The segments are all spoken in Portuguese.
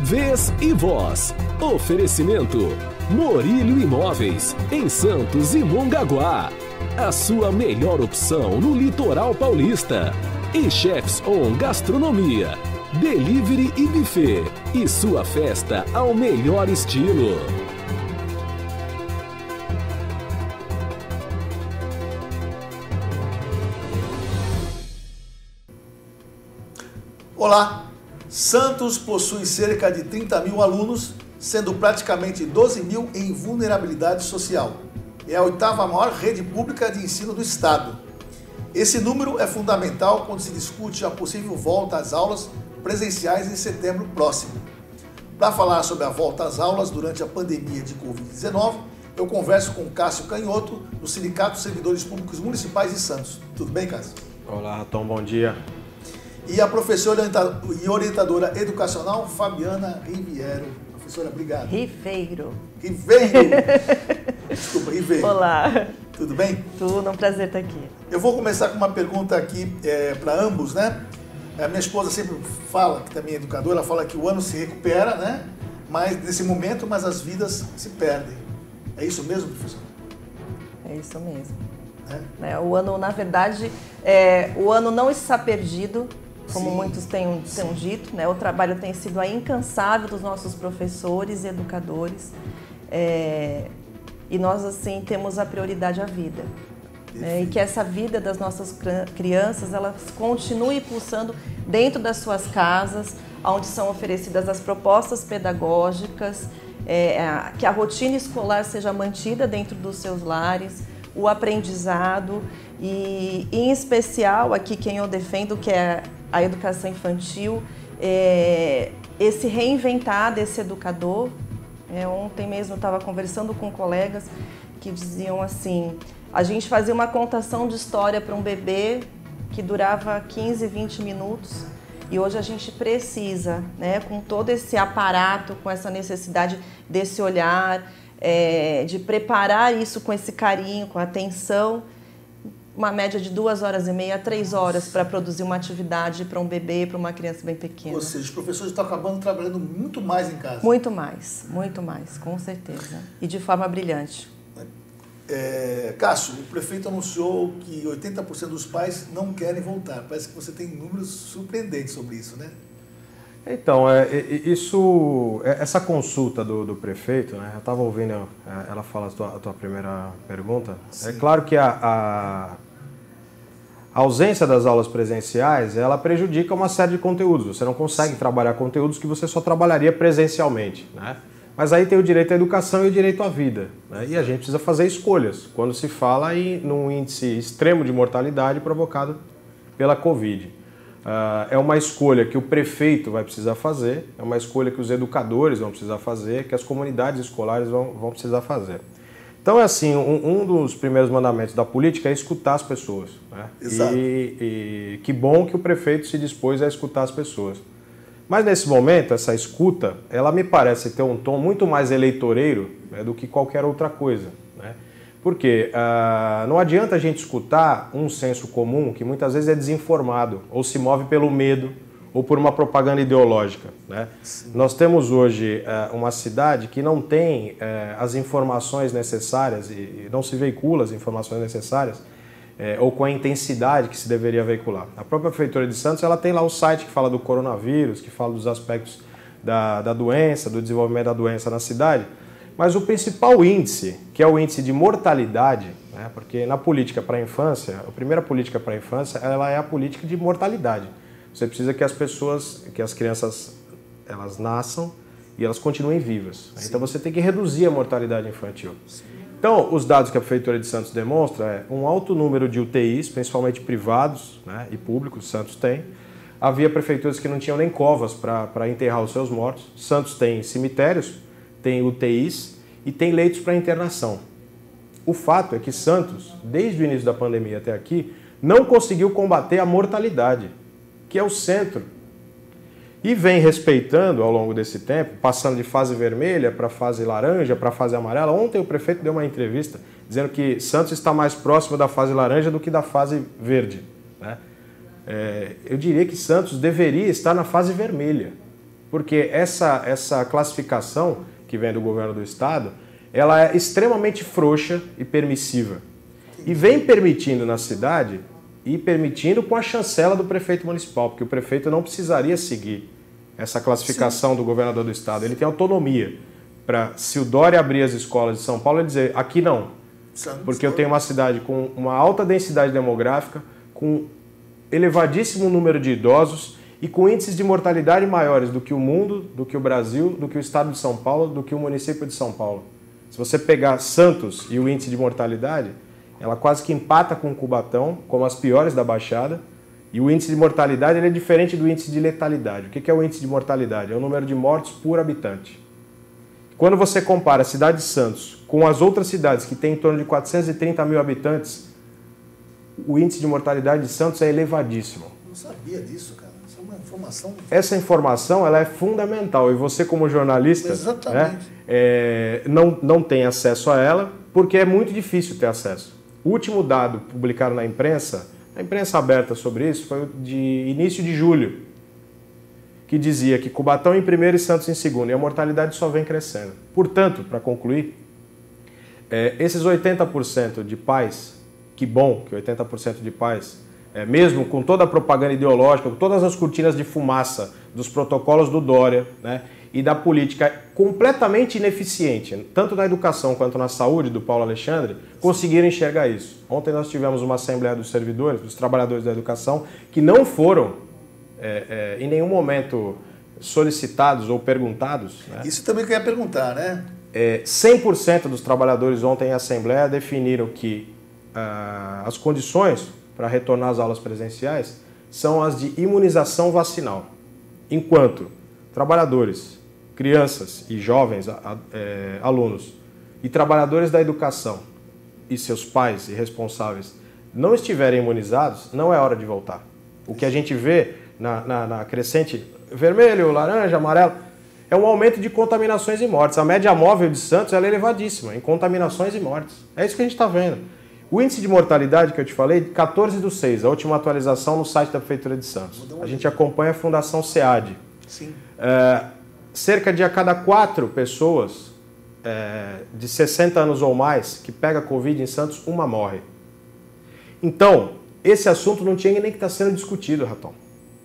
Vez e voz. Oferecimento Morílio Imóveis, em Santos e Mongaguá. A sua melhor opção no litoral paulista. E Chefs On Gastronomia, Delivery e Buffet. E sua festa ao melhor estilo. Olá! Santos possui cerca de 30 mil alunos, sendo praticamente 12 mil em vulnerabilidade social. É a 8ª maior rede pública de ensino do estado. Esse número é fundamental quando se discute a possível volta às aulas presenciais em setembro próximo. Para falar sobre a volta às aulas durante a pandemia de Covid-19, eu converso com Cássio Canhoto, do Sindicato dos Servidores Públicos Municipais de Santos. Tudo bem, Cássio? Olá, Raton, bom dia. E a professora e orientadora educacional Fabiana Riviero. Professora, obrigado. Riveiro. Desculpa, Riveiro. Olá. Tudo bem? Tudo, é um prazer estar aqui. Eu vou começar com uma pergunta aqui para ambos, né? A minha esposa sempre fala, que também é educadora, ela fala que o ano se recupera, né? Mas nesse momento, mas as vidas se perdem. É isso mesmo, professor? É isso mesmo. O ano, na verdade, o ano não está perdido, como muitos têm dito, né? O trabalho tem sido aí incansável dos nossos professores e educadores, e nós, assim, temos a prioridade à vida. E que essa vida das nossas crianças, elas continue pulsando dentro das suas casas, onde são oferecidas as propostas pedagógicas, que a rotina escolar seja mantida dentro dos seus lares, o aprendizado e, em especial, aqui quem eu defendo, que é a educação infantil, esse reinventar desse educador. Ontem mesmo eu estava conversando com colegas que diziam assim, a gente fazia uma contação de história para um bebê que durava 15, 20 minutos e hoje a gente precisa, né, com todo esse aparato, com essa necessidade desse olhar, de preparar isso com esse carinho, com atenção, uma média de 2h30 a 3 horas para produzir uma atividade para um bebê, para uma criança bem pequena. Ou seja, os professores estão acabando trabalhando muito mais em casa. Muito mais, com certeza. E de forma brilhante. Cássio, o prefeito anunciou que 80% dos pais não querem voltar. Parece que você tem números surpreendentes sobre isso, né? Então, essa consulta do prefeito, né? Eu estava ouvindo ela falar a tua primeira pergunta. Sim. É claro que a ausência das aulas presenciais, ela prejudica uma série de conteúdos. Você não consegue trabalhar conteúdos que você só trabalharia presencialmente, né? Mas aí tem o direito à educação e o direito à vida, né? E a gente precisa fazer escolhas quando se fala num índice extremo de mortalidade provocado pela Covid. É uma escolha que o prefeito vai precisar fazer, é uma escolha que os educadores vão precisar fazer, que as comunidades escolares vão precisar fazer. Então é assim, um dos primeiros mandamentos da política é escutar as pessoas, né? Exato. E que bom que o prefeito se dispôs a escutar as pessoas. Mas nesse momento, essa escuta, ela me parece ter um tom muito mais eleitoreiro, né, do que qualquer outra coisa, né? Porque não adianta a gente escutar um senso comum que muitas vezes é desinformado, ou se move pelo medo, ou por uma propaganda ideológica, né? Nós temos hoje uma cidade que não tem as informações necessárias e não se veicula as informações necessárias ou com a intensidade que se deveria veicular. A própria Prefeitura de Santos, ela tem lá o site que fala do coronavírus, que fala dos aspectos da doença, do desenvolvimento da doença na cidade, mas o principal índice, que é o índice de mortalidade, né, porque na política para a infância, a primeira política para a infância, ela é a política de mortalidade. Você precisa que as crianças, elas nasçam e elas continuem vivas. Sim. Então você tem que reduzir a mortalidade infantil. Sim. Então, os dados que a Prefeitura de Santos demonstra é um alto número de UTIs, principalmente privados, né, e públicos, Santos tem. Havia prefeituras que não tinham nem covas para enterrar os seus mortos. Santos tem cemitérios, tem UTIs e tem leitos para internação. O fato é que Santos, desde o início da pandemia até aqui, não conseguiu combater a mortalidade, que é o centro. E vem respeitando ao longo desse tempo, passando de fase vermelha para fase laranja, para fase amarela. Ontem o prefeito deu uma entrevista dizendo que Santos está mais próximo da fase laranja do que da fase verde, né? Eu diria que Santos deveria estar na fase vermelha. Porque essa classificação que vem do governo do estado, ela é extremamente frouxa e permissiva. E vem permitindo na cidade e permitindo com a chancela do prefeito municipal, porque o prefeito não precisaria seguir essa classificação do governador do estado. Ele tem autonomia para, se o Dória abrir as escolas de São Paulo, ele dizer, aqui não. Porque eu tenho uma cidade com uma alta densidade demográfica, com elevadíssimo número de idosos e com índices de mortalidade maiores do que o mundo, do que o Brasil, do que o estado de São Paulo, do que o município de São Paulo. Se você pegar Santos e o índice de mortalidade, ela quase que empata com Cubatão, como as piores da Baixada, e o índice de mortalidade ele é diferente do índice de letalidade. O que é o índice de mortalidade? É o número de mortes por habitante. Quando você compara a cidade de Santos com as outras cidades que têm em torno de 430 mil habitantes, o índice de mortalidade de Santos é elevadíssimo. Não sabia disso, cara. Isso é uma informação... Essa informação ela é fundamental e você, como jornalista, né, não tem acesso a ela porque é muito difícil ter acesso. O último dado publicado na imprensa aberta sobre isso, foi de início de julho, que dizia que Cubatão em primeiro e Santos em segundo, e a mortalidade só vem crescendo. Portanto, para concluir, esses 80% de pais, que bom que 80% de pais, mesmo com toda a propaganda ideológica, com todas as cortinas de fumaça dos protocolos do Dória, né, e da política completamente ineficiente, tanto na educação quanto na saúde do Paulo Alexandre, conseguiram enxergar isso. Ontem nós tivemos uma assembleia dos servidores, dos trabalhadores da educação, que não foram em nenhum momento solicitados ou perguntados. Né? Isso também que eu ia perguntar, né? 100% dos trabalhadores ontem em assembleia definiram que as condições para retornar às aulas presenciais são as de imunização vacinal. Enquanto trabalhadores, crianças e jovens alunos e trabalhadores da educação e seus pais e responsáveis não estiverem imunizados, não é hora de voltar. O que a gente vê na crescente vermelho, laranja, amarelo, é um aumento de contaminações e mortes. A média móvel de Santos ela é elevadíssima em contaminações e mortes. É isso que a gente está vendo. O índice de mortalidade que eu te falei, 14/6, a última atualização no site da Prefeitura de Santos. A gente acompanha a Fundação SEAD. Sim. Cerca de a cada 4 pessoas de 60 anos ou mais que pega Covid em Santos, uma morre. Então, esse assunto não tinha nem que estar sendo discutido, Raton.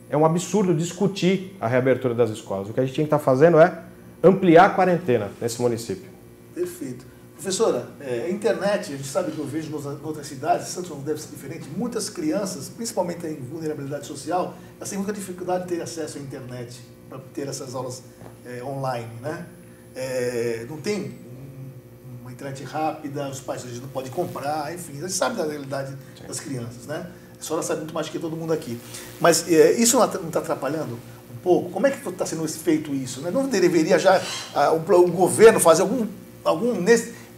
É um absurdo discutir a reabertura das escolas. O que a gente tinha que estar fazendo é ampliar a quarentena nesse município. Perfeito. Professora, a internet, a gente sabe que eu vejo em outras cidades, Santos não deve ser diferente, muitas crianças, principalmente em vulnerabilidade social, elas têm muita dificuldade de ter acesso à internet para ter essas aulas online, né? Não tem uma internet rápida, os pais às vezes não podem comprar, enfim, a gente sabe da realidade das crianças, né? A senhora sabe muito mais que todo mundo aqui. Mas isso não está atrapalhando um pouco? Como é que está sendo feito isso? Né? Não deveria já o governo fazer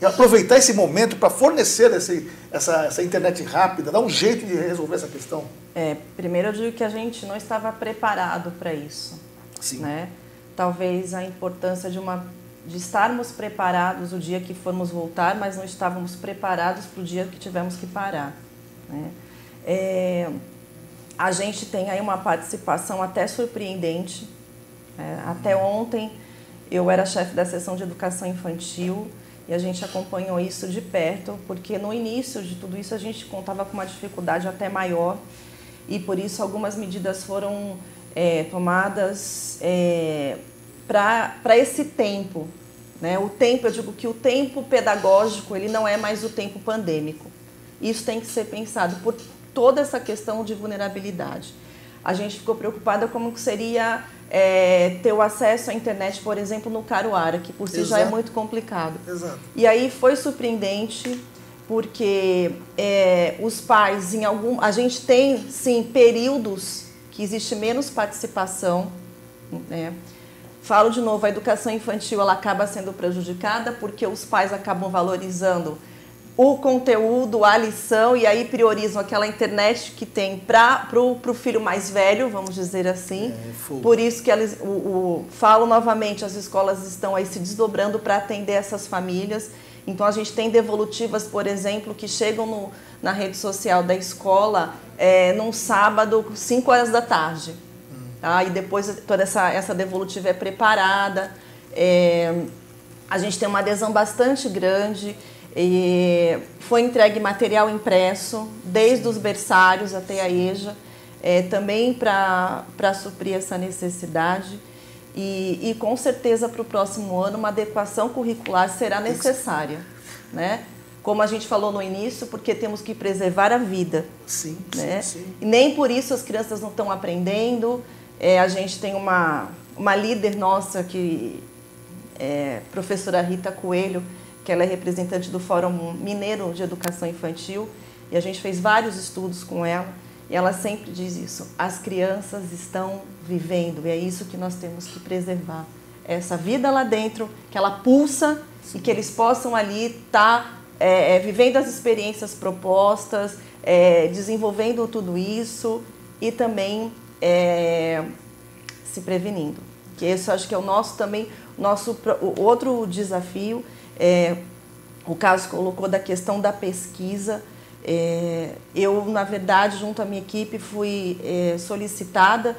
aproveitar esse momento para fornecer essa internet rápida, dar um jeito de resolver essa questão? Primeiro eu digo que a gente não estava preparado para isso. Sim. Né? Talvez a importância de estarmos preparados o dia que formos voltar, mas não estávamos preparados para o dia que tivemos que parar. Né? A gente tem aí uma participação até surpreendente. Até ontem eu era chefe da seção de educação infantil e a gente acompanhou isso de perto, porque no início de tudo isso a gente contava com uma dificuldade até maior e por isso algumas medidas foram tomadas para esse tempo. Né? O tempo, eu digo que o tempo pedagógico ele não é mais o tempo pandêmico. Isso tem que ser pensado por toda essa questão de vulnerabilidade. A gente ficou preocupada como que seria ter o acesso à internet, por exemplo, no Caruara, que por si já é muito complicado. Exato. E aí foi surpreendente, porque os pais, a gente tem, sim, períodos que existe menos participação. Né? Falo de novo, a educação infantil ela acaba sendo prejudicada porque os pais acabam valorizando o conteúdo, a lição, e aí priorizam aquela internet que tem para o filho mais velho, vamos dizer assim. Por isso que falo novamente, as escolas estão aí se desdobrando para atender essas famílias. Então a gente tem devolutivas, por exemplo, que chegam na rede social da escola num sábado, 5 horas da tarde. tá? E depois toda essa devolutiva é preparada. A gente tem uma adesão bastante grande. Foi entregue material impresso, desde os berçários até a EJA, também para suprir essa necessidade. E com certeza para o próximo ano uma adequação curricular será necessária, né? Como a gente falou no início, porque temos que preservar a vida. Sim, né? sim. E nem por isso as crianças não estão aprendendo. A gente tem uma líder nossa, que é professora Rita Coelho, que ela é representante do Fórum Mineiro de Educação Infantil, e a gente fez vários estudos com ela, e ela sempre diz isso: as crianças estão vivendo, e é isso que nós temos que preservar. Essa vida lá dentro, que ela pulsa, e que eles possam ali estar vivendo as experiências propostas, desenvolvendo tudo isso e também se prevenindo. Que esse eu acho que é o nosso também, o outro desafio. O Carlos colocou da questão da pesquisa. Eu, na verdade, junto à minha equipe, fui solicitada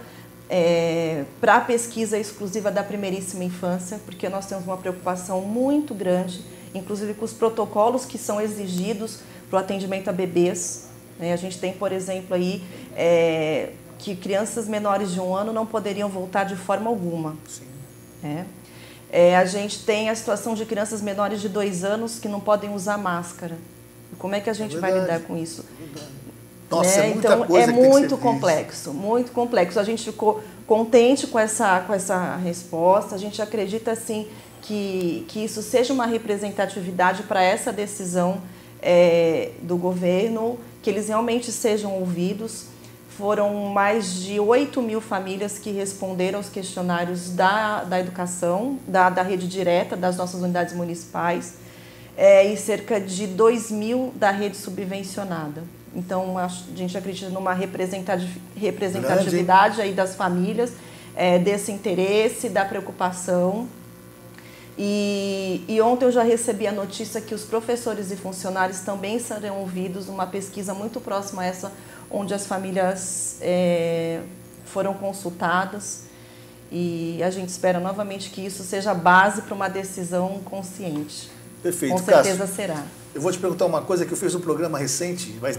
para a pesquisa exclusiva da primeiríssima infância, porque nós temos uma preocupação muito grande, inclusive com os protocolos que são exigidos para o atendimento a bebês. A gente tem, por exemplo, aí que crianças menores de 1 ano não poderiam voltar de forma alguma. Sim. A gente tem a situação de crianças menores de 2 anos que não podem usar máscara. Como é que a gente vai lidar com isso? Nossa, é muita então, coisa que tem que ser muito complexo, muito complexo. A gente ficou contente com essa resposta. A gente acredita, assim, que isso seja uma representatividade para essa decisão do governo, que eles realmente sejam ouvidos. Foram mais de 8.000 famílias que responderam aos questionários da educação, da rede direta, das nossas unidades municipais, e cerca de 2.000 da rede subvencionada. Então, a gente acredita numa representatividade aí das famílias, desse interesse, da preocupação. E ontem eu já recebi a notícia que os professores e funcionários também serão ouvidos numa pesquisa muito próxima a essa, onde as famílias foram consultadas, e a gente espera novamente que isso seja base para uma decisão consciente. Perfeito. Com certeza, Cássio, será. Eu vou te perguntar uma coisa que eu fiz um programa recente, vai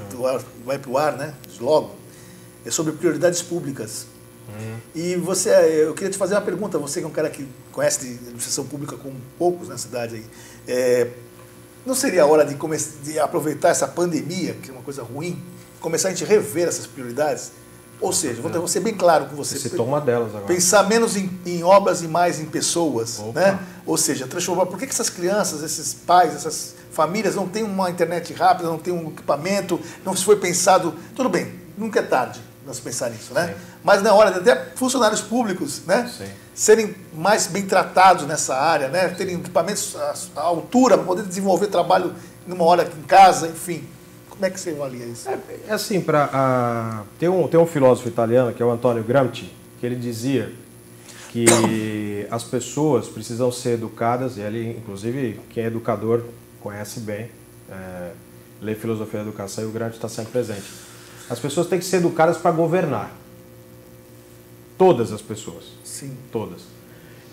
para o ar, né? Logo, é sobre prioridades públicas. E eu queria te fazer uma pergunta, você que é um cara que conhece de administração pública com poucos na cidade aí, não seria a hora de aproveitar essa pandemia, que é uma coisa ruim, começar a gente rever essas prioridades? Ou seja, vou ser bem claro com você. Você toma uma delas agora. Pensar menos em obras e mais em pessoas, né? Ou seja, transformar. Por que essas crianças, esses pais, essas famílias não têm uma internet rápida, não têm um equipamento, não se foi pensado... Tudo bem, nunca é tarde nós pensar nisso, né? Sim. Mas na hora de até funcionários públicos, né? Sim. Serem mais bem tratados nessa área, né? Terem equipamentos à altura para poder desenvolver trabalho numa hora em casa, enfim. Como é que você avalia isso? Assim, tem um filósofo italiano, que é o Antonio Gramsci, que ele dizia que as pessoas precisam ser educadas, e ele, inclusive, quem é educador conhece bem, lê filosofia da educação, e o Gramsci está sempre presente. As pessoas têm que ser educadas para governar. Todas as pessoas. Sim. Todas.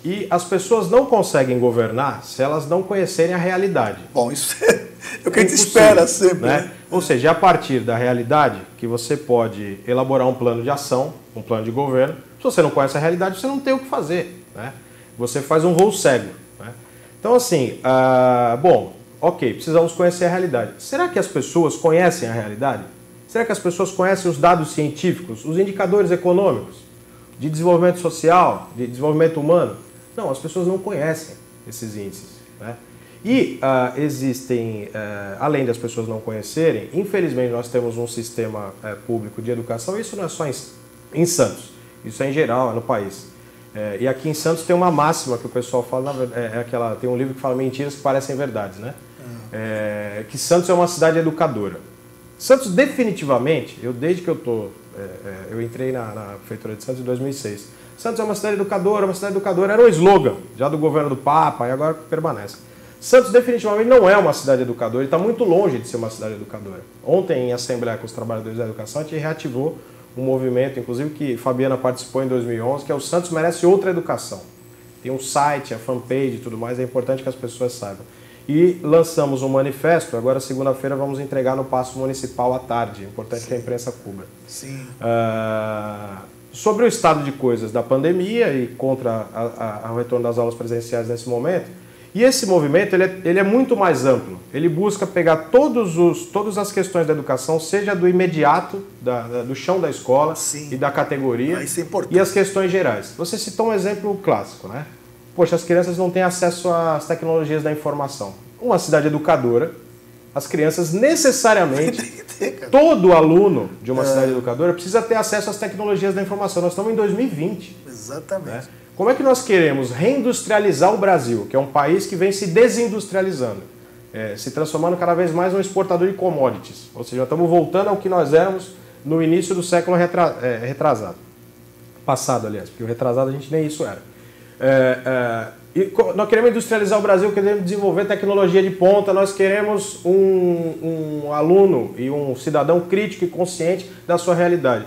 E as pessoas não conseguem governar se elas não conhecerem a realidade. Bom, isso é o que a gente espera sempre. Né? Ou seja, é a partir da realidade que você pode elaborar um plano de ação, um plano de governo. Se você não conhece a realidade, você não tem o que fazer. Né? Você faz um voo cego. Né? Então, assim, ok, precisamos conhecer a realidade. Será que as pessoas conhecem a realidade? Será que as pessoas conhecem os dados científicos, os indicadores econômicos, de desenvolvimento social, de desenvolvimento humano? Não, as pessoas não conhecem esses índices. Né? E existem, além das pessoas não conhecerem, infelizmente nós temos um sistema público de educação, isso não é só em Santos, isso é em geral, é no país. E aqui em Santos tem uma máxima que o pessoal fala, tem um livro que fala mentiras que parecem verdades, né? Que Santos é uma cidade educadora. Santos definitivamente, desde que eu entrei na Prefeitura de Santos em 2006, Santos é uma cidade educadora, era o slogan já do governo do Papa e agora permanece. Santos definitivamente não é uma cidade educadora e está muito longe de ser uma cidade educadora. Ontem, em assembleia com os trabalhadores da educação, a gente reativou um movimento, inclusive que Fabiana participou em 2011, que é o Santos Merece Outra Educação. Tem um site, a fanpage e tudo mais, é importante que as pessoas saibam. E lançamos um manifesto, agora segunda-feira vamos entregar no Paço Municipal à tarde, é importante que a imprensa cubra. Sim. Sobre o estado de coisas da pandemia e contra o retorno das aulas presenciais nesse momento. E esse movimento ele é muito mais amplo. Ele busca pegar todas as questões da educação, seja do imediato, do chão da escola, sim, e da categoria, isso é importante, e as questões gerais. Você citou um exemplo clássico, né? Poxa, as crianças não têm acesso às tecnologias da informação. Uma cidade educadora, as crianças necessariamente, todo aluno de uma cidade educadora precisa ter acesso às tecnologias da informação. Nós estamos em 2020. Exatamente. Né? Como é que nós queremos reindustrializar o Brasil, que é um país que vem se desindustrializando, se transformando cada vez mais num exportador de commodities? Ou seja, estamos voltando ao que nós éramos no início do século retrasado. Passado, aliás, porque o retrasado a gente nem isso era. E nós queremos industrializar o Brasil, queremos desenvolver tecnologia de ponta, nós queremos um aluno e um cidadão crítico e consciente da sua realidade.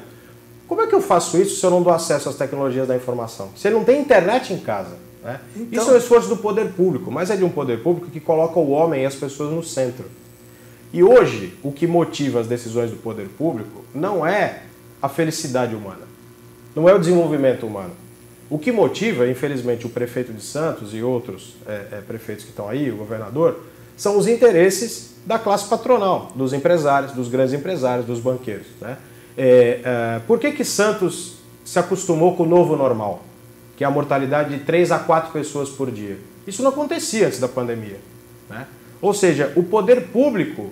Como é que eu faço isso se eu não dou acesso às tecnologias da informação? Se ele não tem internet em casa, né? Então, isso é o esforço do poder público, mas é de um poder público que coloca o homem e as pessoas no centro. E hoje, o que motiva as decisões do poder público não é a felicidade humana, não é o desenvolvimento humano. O que motiva, infelizmente, o prefeito de Santos e outros prefeitos que estão aí, o governador, são os interesses da classe patronal, dos empresários, dos grandes empresários, dos banqueiros, né? Por que Santos se acostumou com o novo normal, que é a mortalidade de 3 a 4 pessoas por dia? Isso não acontecia antes da pandemia, né? Ou seja, o poder público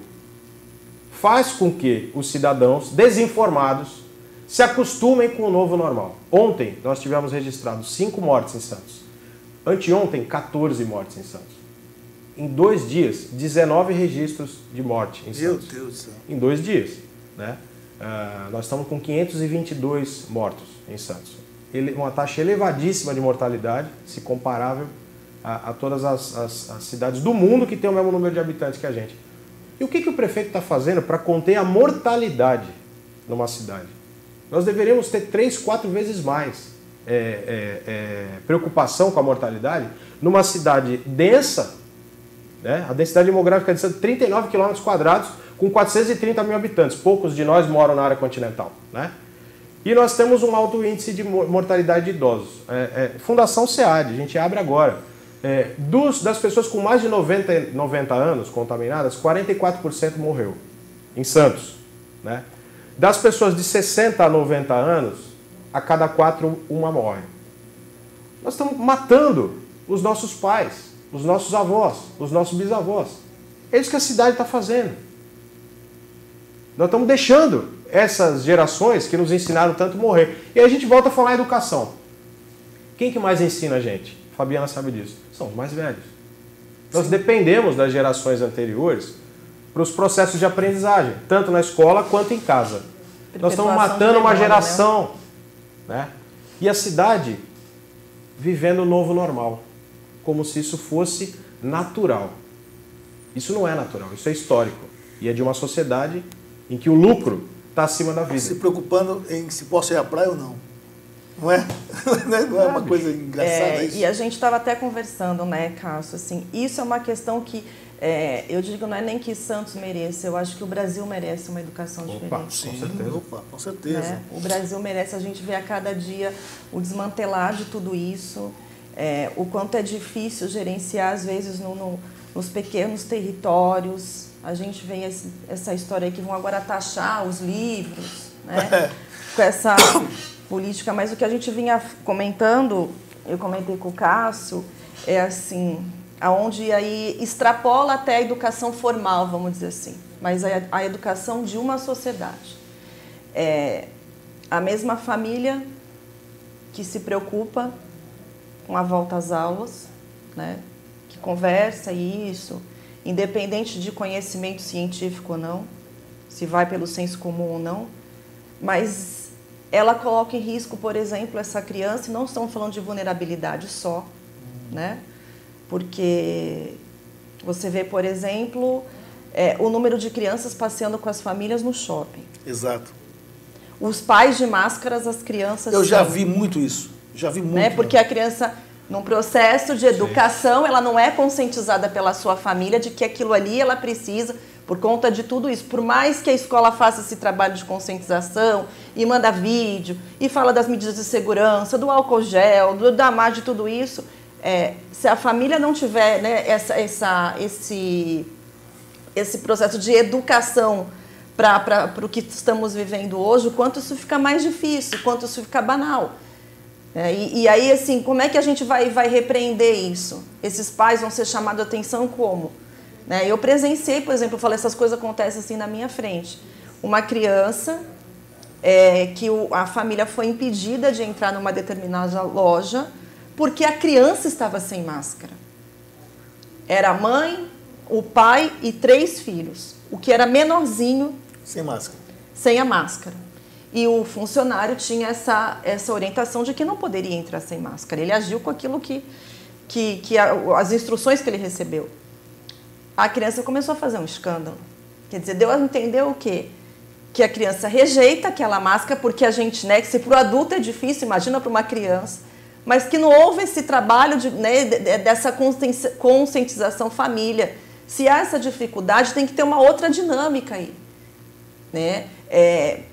faz com que os cidadãos desinformados se acostumem com o novo normal. Ontem nós tivemos registrados 5 mortes em Santos. Anteontem, 14 mortes em Santos. Em 2 dias, 19 registros de morte em Santos. Meu Deus do céu. Em 2 dias, né? Nós estamos com 522 mortos em Santos. Uma taxa elevadíssima de mortalidade, se comparável a todas as cidades do mundo que têm o mesmo número de habitantes que a gente. E o que o prefeito está fazendo para conter a mortalidade numa cidade? Nós deveríamos ter 3, 4 vezes mais preocupação com a mortalidade numa cidade densa, né? A densidade demográfica de 39 km², com 430 mil habitantes. Poucos de nós moram na área continental, né? E nós temos um alto índice de mortalidade de idosos. Fundação SEAD, a gente abre agora. Das pessoas com mais de 90 anos contaminadas, 44% morreu em Santos, né? Das pessoas de 60 a 90 anos, a cada 4, uma morre. Nós estamos matando os nossos pais, os nossos avós, os nossos bisavós. É isso que a cidade está fazendo. Nós estamos deixando essas gerações que nos ensinaram tanto morrer. E aí a gente volta a falar em educação. Quem que mais ensina a gente? Fabiana sabe disso. São os mais velhos. Nós dependemos das gerações anteriores para os processos de aprendizagem, tanto na escola quanto em casa. Nós estamos matando uma geração, né? E a cidade vivendo o novo normal, como se isso fosse natural. Isso não é natural, isso é histórico. E é de uma sociedade em que o lucro está acima da vida. Se preocupando em se posso ir à praia ou não. Não é? Não é uma coisa engraçada isso? E a gente estava até conversando, né, Cássio? Assim, isso é uma questão que, eu digo, não é nem que Santos mereça, eu acho que o Brasil merece uma educação diferente. Sim, com certeza. Com certeza. Né? O Brasil merece, a gente vê a cada dia o desmantelar de tudo isso, o quanto é difícil gerenciar, às vezes, nos pequenos territórios. A gente vê essa história aí que vão agora taxar os livros, né? Com essa política, mas o que a gente vinha comentando, eu comentei com o Cássio, é assim, aonde aí extrapola até a educação formal, vamos dizer assim, mas a educação de uma sociedade. A mesma família que se preocupa com a volta às aulas, né? Que conversa isso, independente de conhecimento científico ou não, se vai pelo senso comum ou não, mas ela coloca em risco, por exemplo, essa criança, e não estamos falando de vulnerabilidade só, né? Porque você vê, por exemplo, o número de crianças passeando com as famílias no shopping. Exato. os pais de máscaras, as crianças... Eu já vi muito isso, já vi muito. Né? Porque a criança, num processo de educação, ela não é conscientizada pela sua família de que aquilo ali ela precisa, por conta de tudo isso. Por mais que a escola faça esse trabalho de conscientização e manda vídeo, e fala das medidas de segurança, do álcool gel, da máscara, de tudo isso, se a família não tiver, né, esse processo de educação para o que estamos vivendo hoje, o quanto isso fica mais difícil, o quanto isso fica banal. E aí, assim, como é que a gente vai repreender isso? Esses pais vão ser chamados a atenção como? Eu presenciei, por exemplo, eu falei, essas coisas acontecem assim na minha frente. Uma criança que a família foi impedida de entrar numa determinada loja porque a criança estava sem máscara. Era a mãe, o pai e 3 filhos. O que era menorzinho... Sem máscara. Sem a máscara. E o funcionário tinha essa orientação de que não poderia entrar sem máscara. Ele agiu com aquilo as instruções que ele recebeu. A criança começou a fazer um escândalo. Quer dizer, deu a entender o quê? Que a criança rejeita aquela máscara porque a gente, né, que se para o adulto é difícil, imagina para uma criança, mas que não houve esse trabalho dessa conscientização família. Se há essa dificuldade, tem que ter uma outra dinâmica aí. Né?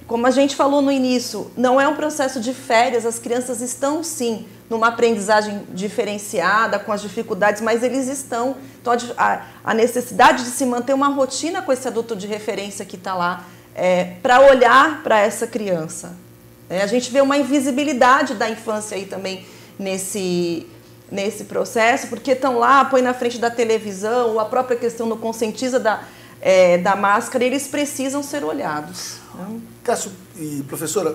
Como a gente falou no início, não é um processo de férias, as crianças estão sim numa aprendizagem diferenciada, com as dificuldades, mas eles estão. Então, a necessidade de se manter uma rotina com esse adulto de referência que está lá, para olhar para essa criança. A gente vê uma invisibilidade da infância aí também nesse processo, porque estão lá, põe na frente da televisão, ou a própria questão do conscientiza da máscara, eles precisam ser olhados. Né? Cássio e professora,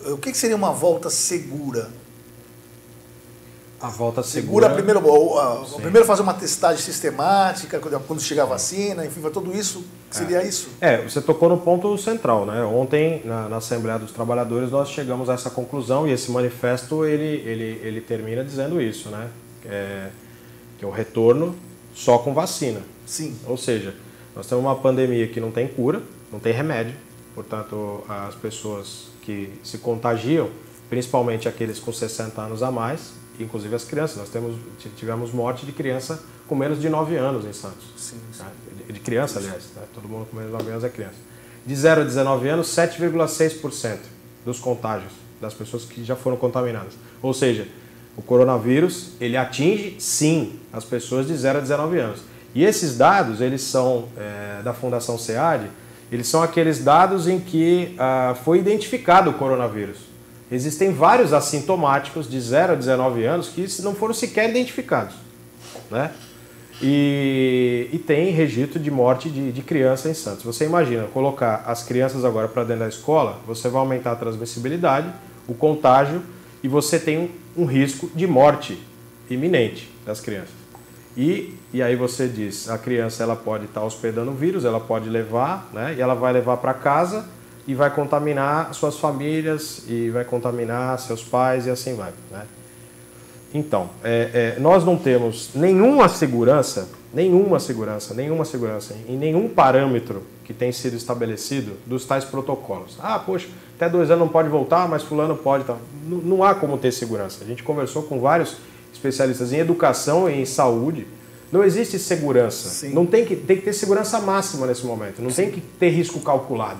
o que seria uma volta segura? A volta segura... Primeiro fazer uma testagem sistemática, quando chegar a vacina, enfim, tudo isso, seria isso? Você tocou no ponto central, né? Ontem, na Assembleia dos Trabalhadores, nós chegamos a essa conclusão e esse manifesto, ele termina dizendo isso, né? Que é o retorno só com vacina. Sim. Ou seja, nós temos uma pandemia que não tem cura, não tem remédio, portanto, as pessoas que se contagiam, principalmente aqueles com 60 anos a mais, inclusive as crianças. Nós tivemos morte de criança com menos de 9 anos em Santos. Sim. De criança, aliás. Né? Todo mundo com menos de 9 anos é criança. De 0 a 19 anos, 7,6% dos contágios das pessoas que já foram contaminadas. Ou seja, o coronavírus, ele atinge, sim, as pessoas de 0 a 19 anos. E esses dados, eles são da Fundação SEAD, eles são aqueles dados em que foi identificado o coronavírus. Existem vários assintomáticos de 0 a 19 anos que não foram sequer identificados. Né? E tem registro de morte de criança em Santos. Você imagina, colocar as crianças agora para dentro da escola, você vai aumentar a transmissibilidade, o contágio, e você tem um risco de morte iminente das crianças. E aí você diz, a criança ela pode estar hospedando o vírus, ela pode levar, né? E ela vai levar para casa e vai contaminar suas famílias, e vai contaminar seus pais, e assim vai. Né? Então, nós não temos nenhuma segurança em nenhum parâmetro que tem sido estabelecido dos tais protocolos. Poxa, até 2 anos não pode voltar, mas fulano pode. Tá. Não há como ter segurança. A gente conversou com vários especialistas em educação e em saúde. Não existe segurança. Não tem que ter segurança máxima nesse momento. Não tem que ter risco calculado.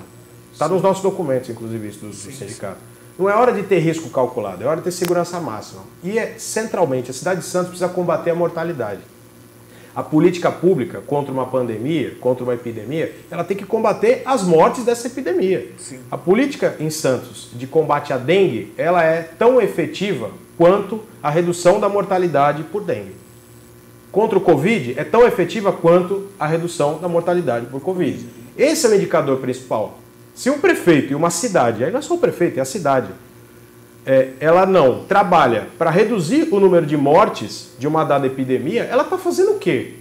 Está nos nossos documentos, inclusive, isso do sindicato. Não é hora de ter risco calculado, é hora de ter segurança máxima. E, centralmente, a cidade de Santos precisa combater a mortalidade. A política pública contra uma pandemia, contra uma epidemia, ela tem que combater as mortes dessa epidemia. Sim. A política em Santos de combate à dengue, ela é tão efetiva quanto a redução da mortalidade por dengue. Contra o Covid, é tão efetiva quanto a redução da mortalidade por Covid. Esse é o indicador principal. Se um prefeito e uma cidade, aí não é só o prefeito, é a cidade, ela não trabalha para reduzir o número de mortes de uma dada epidemia, ela está fazendo o quê?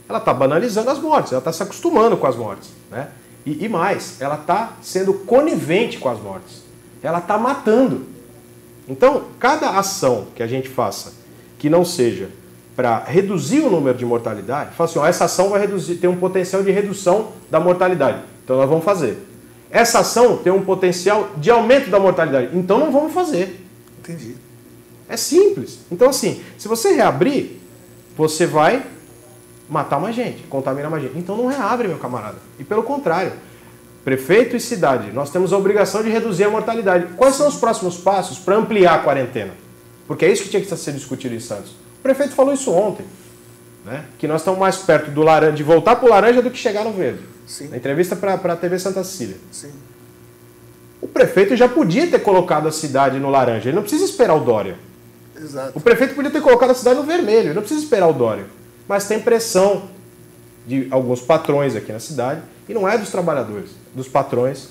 Ela está banalizando as mortes, ela está se acostumando com as mortes. Né? E mais, ela está sendo conivente com as mortes. Ela está matando. Então, cada ação que a gente faça que não seja para reduzir o número de mortalidade, fala assim, essa ação vai ter um potencial de redução da mortalidade. Então nós vamos fazer. essa ação tem um potencial de aumento da mortalidade. Então não vamos fazer. Entendi. É simples. Então assim, se você reabrir, você vai matar mais gente, contaminar mais gente. Então não reabre, meu camarada. E pelo contrário, prefeito e cidade, nós temos a obrigação de reduzir a mortalidade. Quais são os próximos passos para ampliar a quarentena? Porque é isso que tinha que ser discutido em Santos. O prefeito falou isso ontem, né? Que nós estamos mais perto do laranja, de voltar para o laranja do que chegar no verde. Sim. Na entrevista para a TV Santa Cecília. Sim. O prefeito já podia ter colocado a cidade no laranja, ele não precisa esperar o Dória. Exato. O prefeito podia ter colocado a cidade no vermelho, ele não precisa esperar o Dória. Mas tem pressão de alguns patrões aqui na cidade, e não é dos trabalhadores, dos patrões,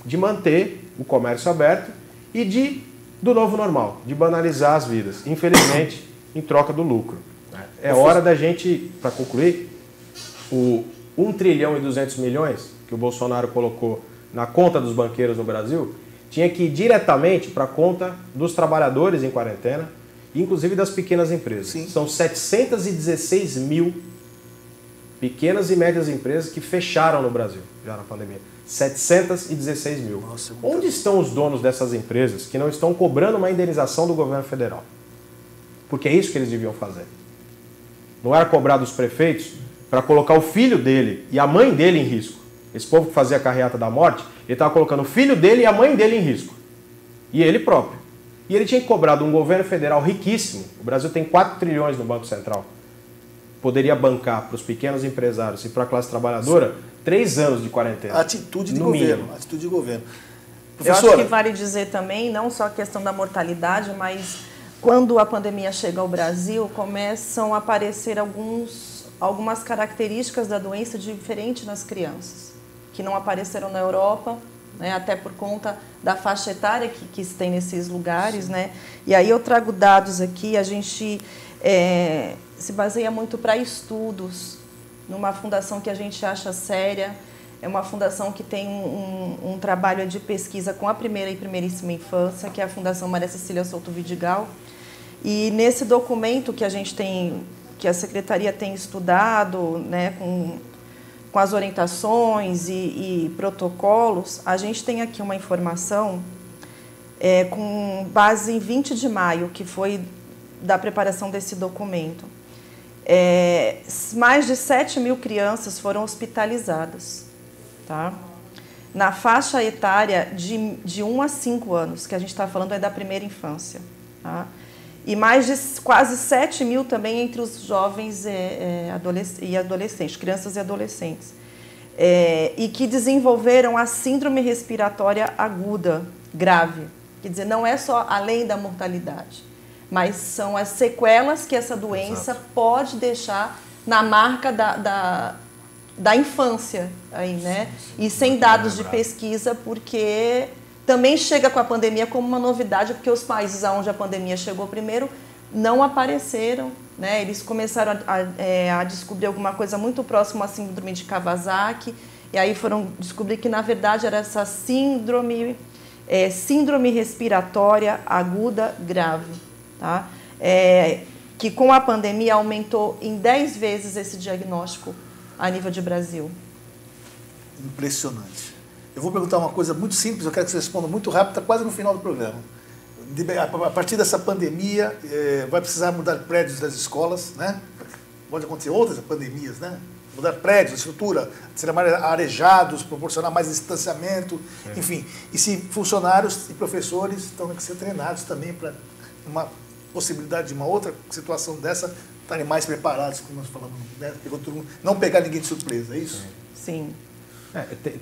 de manter o comércio aberto e do novo normal, de banalizar as vidas, infelizmente, em troca do lucro. É hora da gente, para concluir, o 1 trilhão e 200 milhões que o Bolsonaro colocou na conta dos banqueiros no Brasil, tinha que ir diretamente para a conta dos trabalhadores em quarentena, inclusive das pequenas empresas. Sim. São 716 mil pequenas e médias empresas que fecharam no Brasil, já na pandemia. 716 mil. Nossa, Onde estão os donos dessas empresas que não estão cobrando uma indenização do governo federal? Porque é isso que eles deviam fazer. Não era cobrar dos prefeitos para colocar o filho dele e a mãe dele em risco. Esse povo que fazia a carreata da morte, ele estava colocando o filho dele e a mãe dele em risco. E ele próprio. E ele tinha que cobrar de um governo federal riquíssimo. O Brasil tem 4 trilhões no Banco Central. Poderia bancar para os pequenos empresários e para a classe trabalhadora 3 anos de quarentena. Atitude de no governo. mínimo. Atitude de governo. Eu acho que vale dizer também, não só a questão da mortalidade, mas quando a pandemia chega ao Brasil, começam a aparecer algumas características da doença diferentes nas crianças, que não apareceram na Europa, né, até por conta da faixa etária que se tem nesses lugares, né? E aí eu trago dados aqui, a gente se baseia muito para estudos, numa fundação que a gente acha séria, é uma fundação que tem um trabalho de pesquisa com a primeira e primeiríssima infância, que é a Fundação Maria Cecília Souto Vidigal. E nesse documento que a gente tem, que a Secretaria tem estudado, né, com as orientações e protocolos, a gente tem aqui uma informação com base em 20 de maio, que foi da preparação desse documento. Mais de 7 mil crianças foram hospitalizadas, tá? Na faixa etária de 1 a 5 anos, que a gente está falando é da primeira infância, tá? E mais de quase 7 mil também entre os jovens e adolescentes, crianças e adolescentes, e que desenvolveram a síndrome respiratória aguda, grave. Quer dizer, não é só além da mortalidade, mas são as sequelas que essa doença pode deixar na marca da infância, aí, né? E sem dados de pesquisa, porque também chega com a pandemia como uma novidade, porque os países onde a pandemia chegou primeiro não apareceram, né? Eles começaram a descobrir alguma coisa muito próxima à síndrome de Kawasaki, e aí foram descobrir que, na verdade, era essa síndrome respiratória aguda grave, tá? Que com a pandemia aumentou em 10 vezes esse diagnóstico a nível de Brasil. Impressionante. Eu vou perguntar uma coisa muito simples, eu quero que você responda muito rápido, está quase no final do programa. A partir dessa pandemia, vai precisar mudar prédios das escolas, né? Pode acontecer outras pandemias, né? Mudar prédios, estrutura, serem mais arejados, proporcionar mais distanciamento, enfim. E se funcionários e professores estão que ser treinados também para uma possibilidade de uma outra situação dessa, estarem mais preparados, como nós falamos, né? Não pegar ninguém de surpresa, é isso? Sim.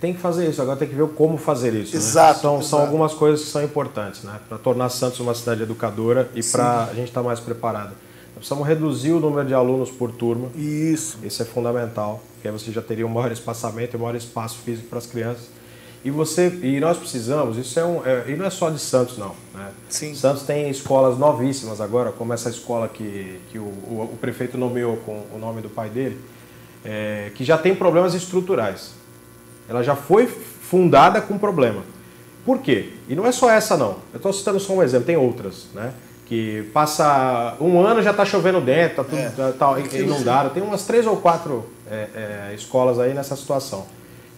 Tem que fazer isso, agora tem que ver como fazer isso. Exato, né? São algumas coisas que são importantes, né? Para tornar Santos uma cidade educadora e para a gente estar mais preparado. Nós precisamos reduzir o número de alunos por turma. Isso. Isso é fundamental, porque aí você já teria um maior espaçamento e um maior espaço físico para as crianças. E nós precisamos, e não é só de Santos, não. Né? Sim. Santos tem escolas novíssimas agora, como essa escola que o prefeito nomeou com o nome do pai dele, que já tem problemas estruturais. Ela já foi fundada com problema. Por quê? E não é só essa, não. Eu estou citando só um exemplo, tem outras, né? Que passa um ano já está chovendo dentro, está tudo inundado. Tem umas 3 ou 4 escolas aí nessa situação.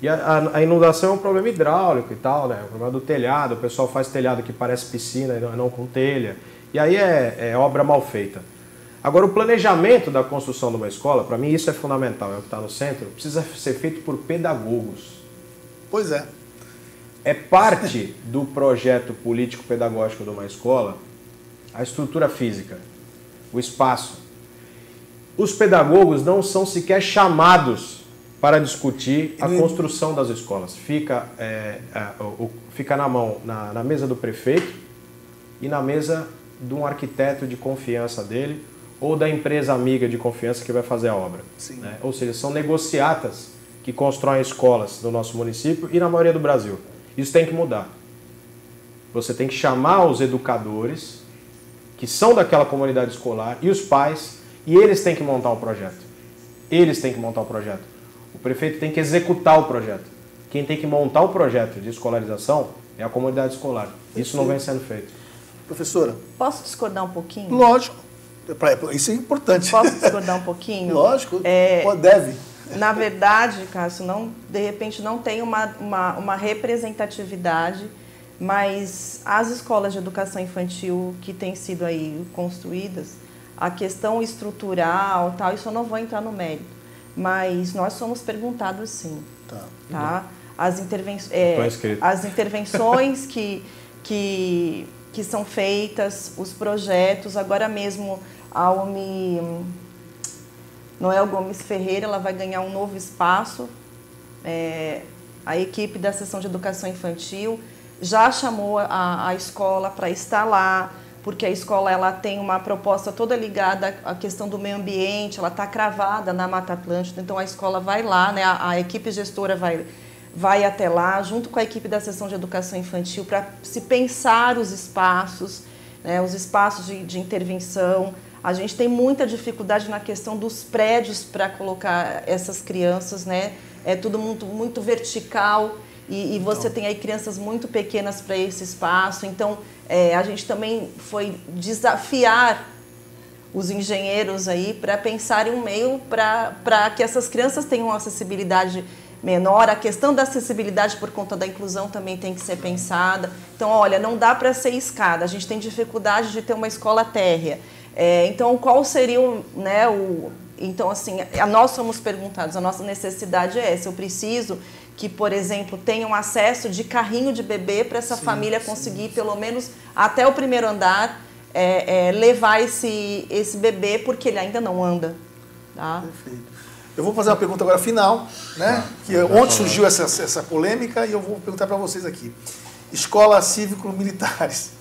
E a inundação é um problema hidráulico e tal, né? O problema do telhado, o pessoal faz telhado que parece piscina e não com telha. E aí é obra mal feita. Agora, o planejamento da construção de uma escola, para mim isso é fundamental, é o que está no centro, precisa ser feito por pedagogos. Pois é. É parte do projeto político-pedagógico de uma escola a estrutura física, o espaço. Os pedagogos não são sequer chamados para discutir a construção das escolas. Fica na mão, na mesa do prefeito e na mesa de um arquiteto de confiança dele ou da empresa amiga de confiança que vai fazer a obra. Né? Ou seja, são negociatas que constroem escolas no nosso município e na maioria do Brasil. Isso tem que mudar. Você tem que chamar os educadores que são daquela comunidade escolar e os pais, e eles têm que montar um projeto. Eles têm que montar um projeto. O prefeito tem que executar o projeto. Quem tem que montar o projeto de escolarização é a comunidade escolar. Isso não vem sendo feito. Professora? Posso discordar um pouquinho? Lógico. Isso é importante. Posso discordar um pouquinho? Lógico, deve. Na verdade, Cássio, de repente não tem uma representatividade, mas as escolas de educação infantil que têm sido aí construídas, a questão estrutural, tal, isso eu não vou entrar no mérito, mas nós somos perguntados sim. Tá? As intervenções que são feitas, os projetos, agora mesmo a Noel Gomes Ferreira, ela vai ganhar um novo espaço, a equipe da seção de educação infantil já chamou a escola para estar lá, porque a escola ela tem uma proposta toda ligada à questão do meio ambiente, ela está cravada na Mata Atlântica, então a escola vai lá, né, a equipe gestora vai até lá, junto com a equipe da seção de educação infantil, para se pensar os espaços, né, os espaços de intervenção. A gente tem muita dificuldade na questão dos prédios para colocar essas crianças, né? É tudo muito vertical e você tem aí crianças muito pequenas para esse espaço. Então, a gente também foi desafiar os engenheiros aí para pensar em um meio para que essas crianças tenham uma acessibilidade menor. A questão da acessibilidade por conta da inclusão também tem que ser pensada. Então, olha, não dá para ser escada. A gente tem dificuldade de ter uma escola térrea. Então, qual seria Então, assim, nós somos perguntados, a nossa necessidade é essa. Eu preciso que, por exemplo, tenham acesso de carrinho de bebê para essa família conseguir, pelo menos até o primeiro andar, levar esse bebê, porque ele ainda não anda. Tá? Perfeito. Eu vou fazer uma pergunta agora final, né? Que ontem surgiu essa polêmica e eu vou perguntar para vocês aqui. Escola cívico-militares.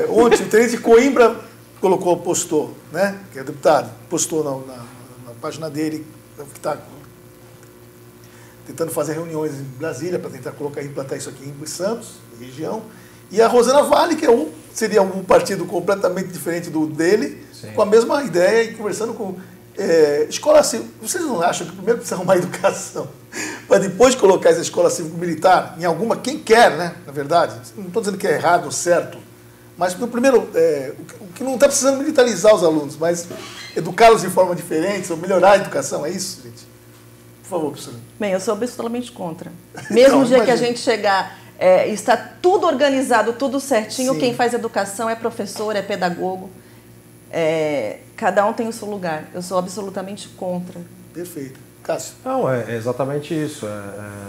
Ontem o tenente Coimbra postou, né, que é deputado, postou na página dele, que está tentando fazer reuniões em Brasília para tentar implantar isso aqui em Santos, região, e a Rosana Vale, que seria um partido completamente diferente do dele, sim, com a mesma ideia e conversando com escola civil. Vocês não acham que primeiro precisa arrumar educação para depois colocar essa escola cívico-militar em alguma, quem quer, né, na verdade, não estou dizendo que é errado ou certo, mas, no primeiro, o que não está precisando militarizar os alunos, mas educá-los de forma diferente, ou melhorar a educação, é isso, gente? Por favor, professor. Bem, eu sou absolutamente contra. Mesmo no dia que a gente chegar, está tudo organizado, tudo certinho, sim, quem faz educação é professor, é pedagogo, cada um tem o seu lugar. Eu sou absolutamente contra. Perfeito. Cássio? Não, é exatamente isso.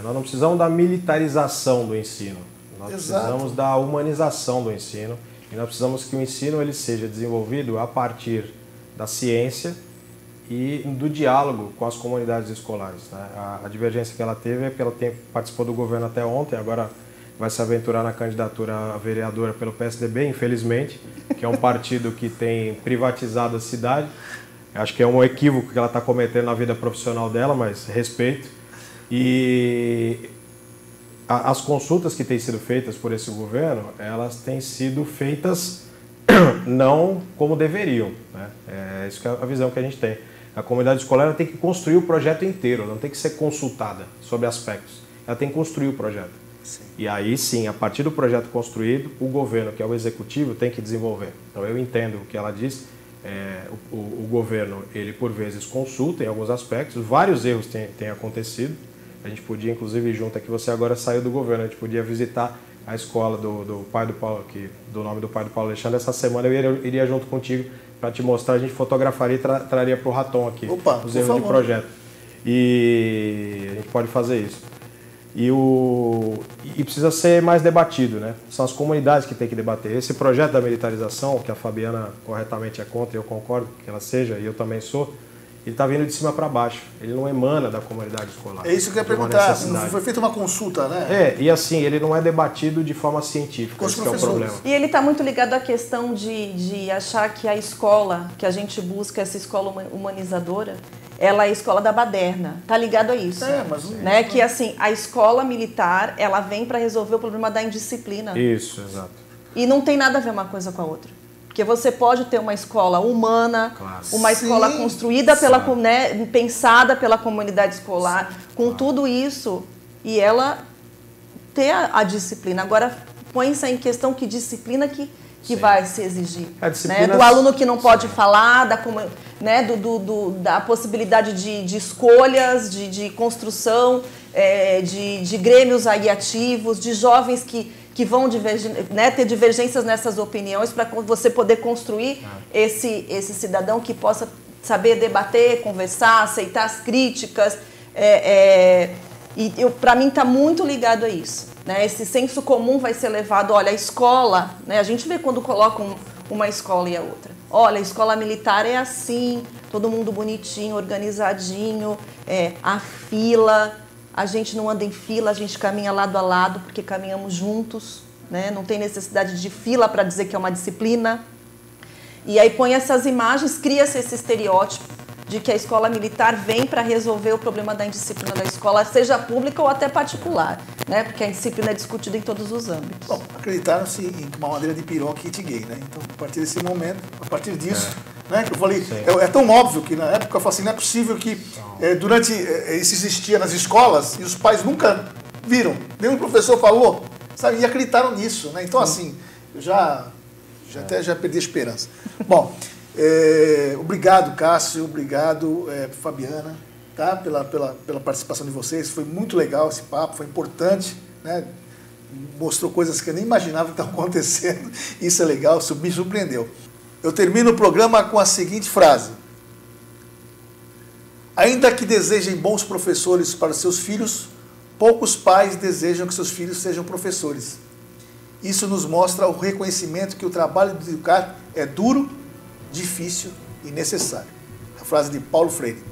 Nós não precisamos da militarização do ensino. Nós precisamos da humanização do ensino. E nós precisamos que o ensino ele seja desenvolvido a partir da ciência e do diálogo com as comunidades escolares. Né? A divergência que ela teve é porque ela participou do governo até ontem, agora vai se aventurar na candidatura a vereadora pelo PSDB, infelizmente, que é um partido que tem privatizado a cidade. Acho que é um equívoco que ela está cometendo na vida profissional dela, mas respeito. E as consultas que têm sido feitas por esse governo, elas têm sido feitas não como deveriam. Né? É isso que é a visão que a gente tem. A comunidade escolar ela tem que construir o projeto inteiro, ela não tem que ser consultada sobre aspectos. Ela tem que construir o projeto. Sim. E aí sim, a partir do projeto construído, o governo, que é o executivo, tem que desenvolver. Então eu entendo o que ela disse, o governo, ele por vezes consulta em alguns aspectos, vários erros têm acontecido, A gente podia, inclusive, ir junto aqui, você agora saiu do governo, a gente podia visitar a escola do pai do Paulo, do nome do pai do Paulo Alexandre. Essa semana eu iria junto contigo para te mostrar, a gente fotografaria e traria para o Raton aqui, os erros de projeto. E a gente pode fazer isso. E precisa ser mais debatido, né? São as comunidades que têm que debater. Esse projeto da militarização, que a Fabiana corretamente é contra, e eu concordo que ela seja, e eu também sou, ele está vindo de cima para baixo. Ele não emana da comunidade escolar. É isso que eu ia perguntar. Foi feita uma consulta, né? E assim, ele não é debatido de forma científica, esse que é o problema. E ele está muito ligado à questão de achar que a escola, que a gente busca, essa escola humanizadora, ela é a escola da baderna. Está ligado a isso. Né? Que assim, a escola militar, ela vem para resolver o problema da indisciplina. Isso, exato. E não tem nada a ver uma coisa com a outra. Porque você pode ter uma escola humana, uma escola construída, pensada pela comunidade escolar, com tudo isso, e ela ter a disciplina. Agora, põe-se em questão que disciplina que vai se exigir. Né? Do aluno que não pode falar, da possibilidade de escolhas, de construção, de grêmios aí ativos, de jovens que vão ter divergências nessas opiniões para você poder construir esse cidadão que possa saber debater, conversar, aceitar as críticas. Para mim está muito ligado a isso. Né? Esse senso comum vai ser levado, olha, a escola, né? A gente vê quando colocam uma escola e a outra. Olha, a escola militar é assim, todo mundo bonitinho, organizadinho, a fila... A gente não anda em fila, a gente caminha lado a lado, porque caminhamos juntos, né? Não tem necessidade de fila para dizer que é uma disciplina. E aí põe essas imagens, cria-se esse estereótipo de que a escola militar vem para resolver o problema da indisciplina da escola, seja pública ou até particular, né? Porque a indisciplina é discutida em todos os âmbitos. Bom, acreditaram-se em uma madeira de piroca e kit gay, né? Então, a partir desse momento, a partir disso... Né, que eu falei, é tão óbvio que na época eu falei assim, não é possível que durante isso existia nas escolas e os pais nunca viram, nenhum professor falou, sabe, e acreditaram nisso, né? Então assim, eu já perdi a esperança. Bom, obrigado Cássio, obrigado Fabiana, tá? pela participação de vocês, foi muito legal esse papo, foi importante, né? Mostrou coisas que eu nem imaginava que estavam acontecendo, isso é legal, isso me surpreendeu. Eu termino o programa com a seguinte frase: ainda que desejem bons professores para seus filhos, poucos pais desejam que seus filhos sejam professores. Isso nos mostra o reconhecimento que o trabalho de educar é duro, difícil e necessário. A frase de Paulo Freire.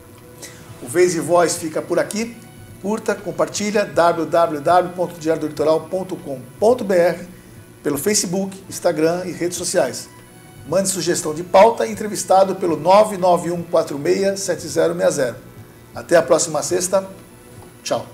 O Vez e Voz fica por aqui. Curta, compartilha, www.diariodolitoral.com.br, pelo Facebook, Instagram e redes sociais. Mande sugestão de pauta e entrevistado pelo 991467060. Até a próxima sexta. Tchau.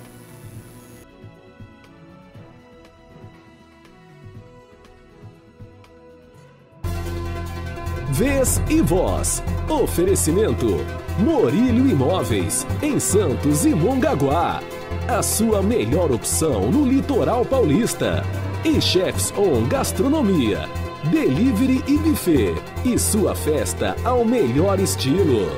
Vez e Voz. Oferecimento Morílio Imóveis, em Santos e Mongaguá. A sua melhor opção no litoral paulista. E Chefs On Gastronomia. Delivery e buffet. E sua festa ao melhor estilo.